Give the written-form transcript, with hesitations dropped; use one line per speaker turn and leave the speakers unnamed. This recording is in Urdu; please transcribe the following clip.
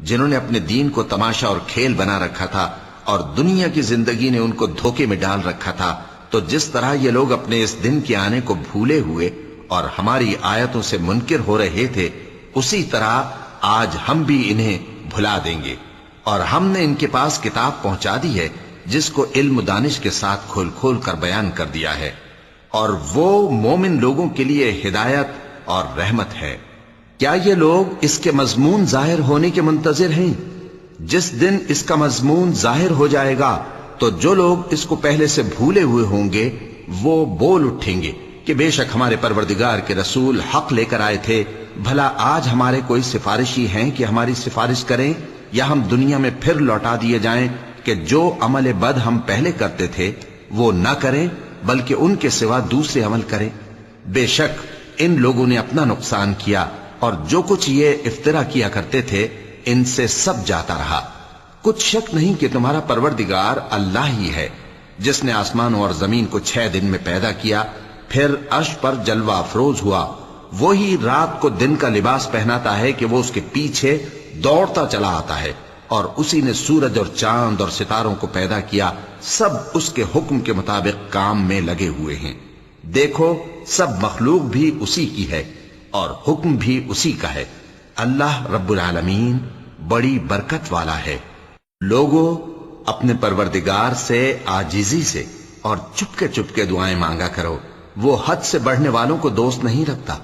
جنہوں نے اپنے دین کو تماشا اور کھیل بنا رکھا تھا اور دنیا کی زندگی نے ان کو دھوکے میں ڈال رکھا تھا، تو جس طرح یہ لوگ اپنے اس دن کے آنے کو بھولے ہوئے اور ہماری آیتوں سے منکر ہو رہے تھے، اسی طرح آج ہم بھی انہیں بھلا دیں گے۔ اور ہم نے ان کے پاس کتاب پہنچا دی ہے جس کو علم و دانش کے ساتھ کھول کھول کر بیان کر دیا ہے، اور وہ مومن لوگوں کے لیے ہدایت اور رحمت ہے۔ کیا یہ لوگ اس کے مضمون ظاہر ہونے کے منتظر ہیں؟ جس دن اس کا مضمون ظاہر ہو جائے گا تو جو لوگ اس کو پہلے سے بھولے ہوئے ہوں گے وہ بول اٹھیں گے کہ بے شک ہمارے پروردگار کے رسول حق لے کر آئے تھے، بھلا آج ہمارے کوئی سفارشی ہیں کہ ہماری سفارش کریں، یا ہم دنیا میں پھر لوٹا دیے جائیں کہ جو عمل بد ہم پہلے کرتے تھے وہ نہ کریں بلکہ ان کے سوا دوسرے عمل کریں۔ بے شک ان لوگوں نے اپنا نقصان کیا، اور جو کچھ یہ افترا کیا کرتے تھے ان سے سب جاتا رہا۔ کچھ شک نہیں کہ تمہارا پروردگار اللہ ہی ہے جس نے آسمانوں اور زمین کو 6 دن میں پیدا کیا، پھر عرش پر جلوہ افروز ہوا۔ وہی رات کو دن کا لباس پہناتا ہے کہ وہ اس کے پیچھے دوڑتا چلا آتا ہے، اور اسی نے سورج اور چاند اور ستاروں کو پیدا کیا، سب اس کے حکم کے مطابق کام میں لگے ہوئے ہیں۔ دیکھو سب مخلوق بھی اسی کی ہے اور حکم بھی اسی کا ہے۔ اللہ رب العالمین بڑی برکت والا ہے۔ لوگوں اپنے پروردگار سے عاجزی سے اور چپکے چپکے دعائیں مانگا کرو، وہ حد سے بڑھنے والوں کو دوست نہیں رکھتا۔